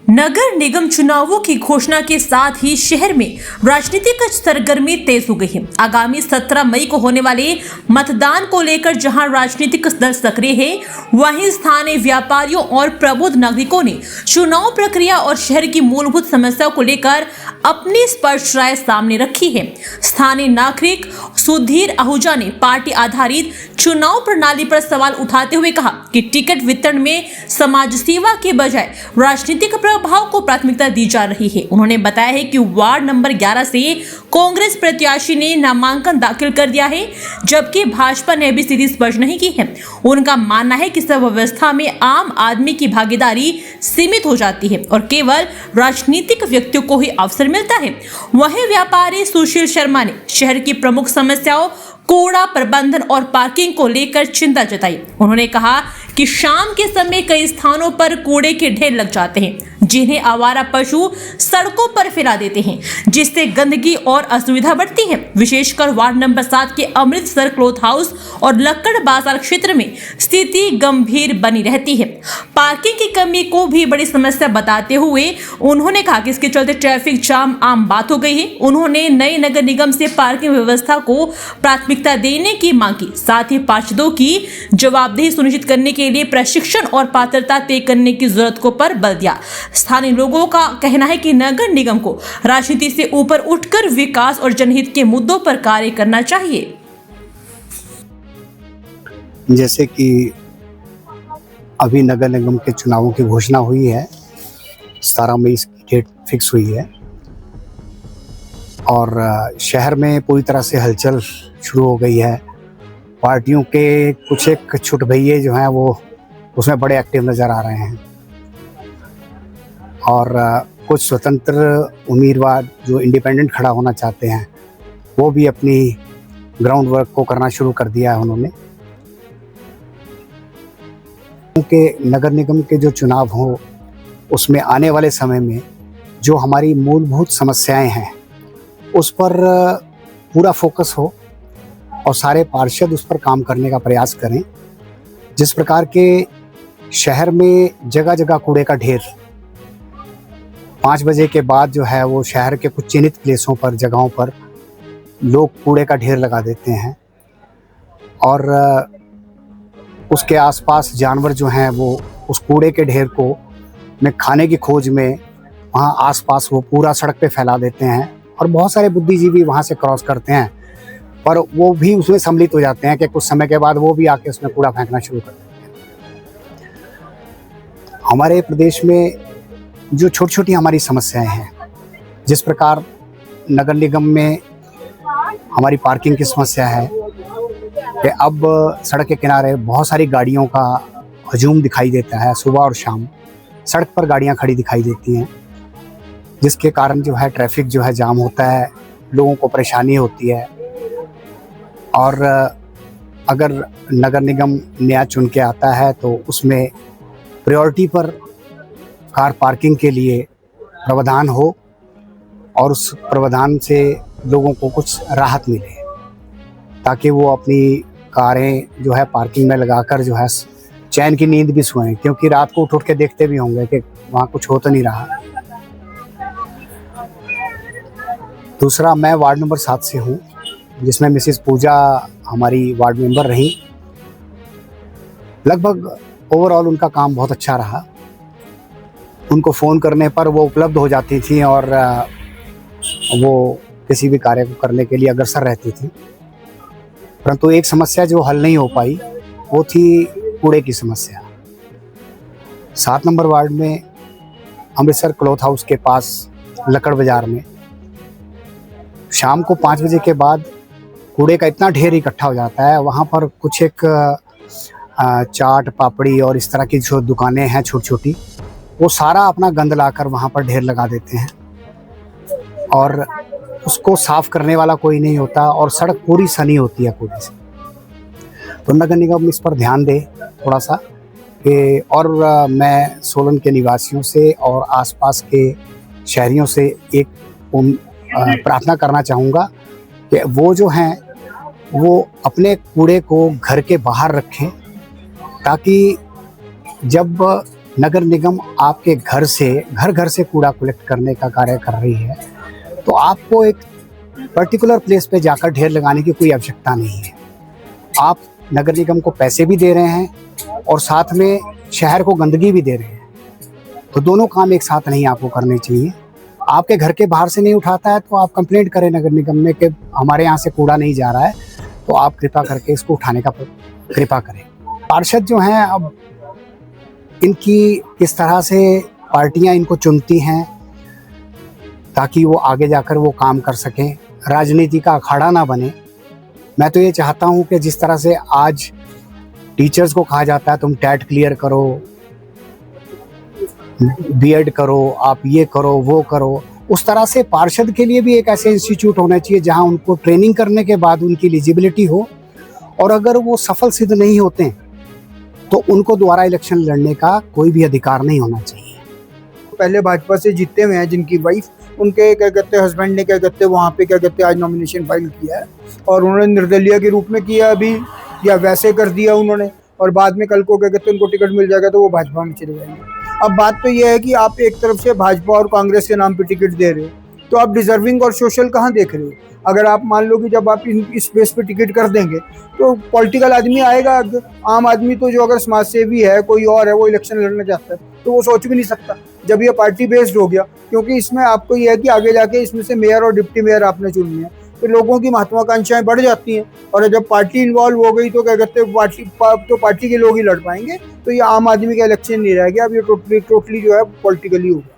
नगर निगम चुनावों की घोषणा के साथ ही शहर में राजनीतिक सरगर्मी तेज हो गई है। आगामी 17 मई को होने वाले मतदान को लेकर जहां राजनीतिक दल सक्रिय है, वहीं स्थानीय व्यापारियों और प्रबुद्ध नागरिकों ने चुनाव प्रक्रिया और शहर की मूलभूत समस्याओं को लेकर अपनी स्पष्ट राय सामने रखी है। स्थानीय नागरिक सुधीर आहूजा ने पार्टी आधारित चुनाव प्रणाली पर सवाल उठाते हुए कहा कि टिकट वितरण में समाज सेवा के बजाय राजनीतिक प्रभाव को प्राथमिकता दी जा रही है। उन्होंने बताया है कि वार्ड नंबर 11 से कांग्रेस प्रत्याशी ने नामांकन दाखिल कर दिया है, जबकि भाजपा ने अभी स्थिति स्पष्ट नहीं की है। उनका मानना है कि सब व्यवस्था में आम आदमी की भागीदारी सीमित हो जाती है और केवल राजनीतिक व्यक्तियों को ही अवसर मिलता है। वहीं व्यापारी सुशील शर्मा ने शहर की प्रमुख समस्याओं कूड़ा प्रबंधन और पार्किंग को लेकर चिंता जताई। उन्होंने कहा कि शाम के समय कई स्थानों पर कूड़े के ढेर लग जाते हैं, जिन्हें आवारा पशु सड़कों पर फैला देते हैं, जिससे गंदगी और असुविधा बढ़ती है। विशेषकर वार्ड नंबर 7 के अमृतसर क्लॉथ हाउस और लक्कड़ बाजार क्षेत्र में स्थिति गंभीर बनी रहती है। पार्किंग की कमी को भी बड़ी समस्या बताते हुए उन्होंने कहा कि इसके चलते ट्रैफिक जाम आम बात हो गई है। उन्होंने नए नगर निगम से पार्किंग व्यवस्था को प्राथमिकता देने की मांग की, साथ ही पार्षदों की जवाबदेही सुनिश्चित करने के लिए प्रशिक्षण और पात्रता तय करने की जरूरत को पर बल दिया। स्थानीय लोगों का कहना है कि नगर निगम को राजनीति से ऊपर उठकर विकास और जनहित के मुद्दों पर कार्य करना चाहिए। जैसे कि अभी नगर निगम के चुनावों की घोषणा हुई है, 17 मई की डेट फिक्स हुई है और शहर में पूरी तरह से हलचल शुरू हो गई है। पार्टियों के कुछ एक छुट भैये जो हैं वो उसमें बड़े एक्टिव नज़र आ रहे हैं और कुछ स्वतंत्र उम्मीदवार जो इंडिपेंडेंट खड़ा होना चाहते हैं वो भी अपनी ग्राउंड वर्क को करना शुरू कर दिया है उन्होंने। उनके नगर निगम के जो चुनाव हो उसमें आने वाले समय में जो हमारी मूलभूत समस्याएं हैं उस पर पूरा फोकस हो और सारे पार्षद उस पर काम करने का प्रयास करें। जिस प्रकार के शहर में जगह जगह कूड़े का ढेर 5 बजे के बाद जो है वो शहर के कुछ चिन्हित प्लेसों पर जगहों पर लोग कूड़े का ढेर लगा देते हैं और उसके आसपास जानवर जो हैं वो उस कूड़े के ढेर को में खाने की खोज में वहाँ आसपास वो पूरा सड़क पे फैला देते हैं और बहुत सारे बुद्धिजीवी वहाँ से क्रॉस करते हैं, पर वो भी उसमें सम्मिलित हो जाते हैं कि कुछ समय के बाद वो भी आके उसमें कूड़ा फेंकना शुरू कर देते हैं। हमारे प्रदेश में जो छोटी छोटी हमारी समस्याएं हैं, जिस प्रकार नगर निगम में हमारी पार्किंग की समस्या है कि अब सड़क के किनारे बहुत सारी गाड़ियों का हजूम दिखाई देता है। सुबह और शाम सड़क पर गाड़ियां खड़ी दिखाई देती हैं, जिसके कारण जो है ट्रैफिक जो है जाम होता है, लोगों को परेशानी होती है। और अगर नगर निगम नया चुन के आता है तो उसमें प्रायोरिटी पर कार पार्किंग के लिए प्रावधान हो और उस प्रावधान से लोगों को कुछ राहत मिले, ताकि वो अपनी कारें जो है पार्किंग में लगाकर जो है चैन की नींद भी सोएं, क्योंकि रात को उठ के देखते भी होंगे कि वहाँ कुछ हो तो नहीं रहा। दूसरा, मैं वार्ड नंबर 7 से हूँ, जिसमें मिसेस पूजा हमारी वार्ड मेंबर रही। लगभग ओवरऑल उनका काम बहुत अच्छा रहा। उनको फ़ोन करने पर वो उपलब्ध हो जाती थी और वो किसी भी कार्य को करने के लिए अग्रसर रहती थी। परंतु एक समस्या जो हल नहीं हो पाई वो थी कूड़े की समस्या। 7 नंबर वार्ड में अमृतसर क्लॉथ हाउस के पास लक्कड़ बाजार में शाम को 5 बजे के बाद कूड़े का इतना ढेर इकट्ठा हो जाता है। वहाँ पर कुछ एक चाट पापड़ी और इस तरह की जो दुकानें हैं छोटी छोटी, वो सारा अपना गंद लाकर वहाँ पर ढेर लगा देते हैं और उसको साफ करने वाला कोई नहीं होता और सड़क पूरी सनी होती है कूड़े से। तो नगर निगम इस पर ध्यान दे थोड़ा सा कि, और मैं सोलन के निवासियों से और आसपास के शहरियों से एक प्रार्थना करना चाहूँगा कि वो जो हैं वो अपने कूड़े को घर के बाहर रखें, ताकि जब नगर निगम आपके घर से कूड़ा कलेक्ट करने का कार्य कर रही है, तो आपको एक पर्टिकुलर प्लेस पे जाकर ढेर लगाने की कोई आवश्यकता नहीं है। आप नगर निगम को पैसे भी दे रहे हैं और साथ में शहर को गंदगी भी दे रहे हैं, तो दोनों काम एक साथ नहीं आपको करने चाहिए। आपके घर के बाहर से नहीं उठाता है तो आप कंप्लेंट करें नगर निगम में कि हमारे यहाँ से कूड़ा नहीं जा रहा है, तो आप कृपा करके इसको उठाने का कृपा करें। पार्षद जो हैं, अब इनकी किस तरह से पार्टियां इनको चुनती हैं ताकि वो आगे जाकर वो काम कर सकें, राजनीति का अखाड़ा ना बने। मैं तो ये चाहता हूँ कि जिस तरह से आज टीचर्स को कहा जाता है तुम टेट क्लियर करो, बीएड करो, आप ये करो वो करो, उस तरह से पार्षद के लिए भी एक ऐसे इंस्टीट्यूट होना चाहिए जहाँ उनको ट्रेनिंग करने के बाद उनकी एलिजिबिलिटी हो, और अगर वो सफल सिद्ध नहीं होते हैं तो उनको दोबारा इलेक्शन लड़ने का कोई भी अधिकार नहीं होना चाहिए। पहले भाजपा से जीते हुए हैं, जिनकी वाइफ, उनके क्या कहते हैं हस्बैंड ने क्या कहते हैं वहाँ पे क्या कहते हैं आज नॉमिनेशन फाइल किया है, और उन्होंने निर्दलीय के रूप में किया अभी, या वैसे कर दिया उन्होंने, और बाद में कल को क्या कहते हैं उनको टिकट मिल जाएगा तो वो भाजपा में चले जाएंगे। अब बात तो ये है कि आप एक तरफ से भाजपा और कांग्रेस के नाम पे टिकट दे रहे हो, तो आप डिजर्विंग और सोशल कहाँ देख रहे हो? अगर आप मान लो कि जब आप इस बेस पे टिकट कर देंगे तो पॉलिटिकल आदमी आएगा, आम आदमी तो जो अगर समाज सेवी है कोई और है वो इलेक्शन लड़ना चाहता है तो वो सोच भी नहीं सकता जब ये पार्टी बेस्ड हो गया, क्योंकि इसमें आपको ये है कि आगे जाके इसमें से मेयर और डिप्टी मेयर आपने चुननी है, तो लोगों की महत्वाकांक्षाएं बढ़ जाती हैं, और जब पार्टी इन्वॉल्व हो गई तो क्या कहते हैं पार्टी के लोग ही लड़ पाएंगे, तो ये आम आदमी का इलेक्शन नहीं रह गया, अब ये टोटली जो है पॉलिटिकली हो गया।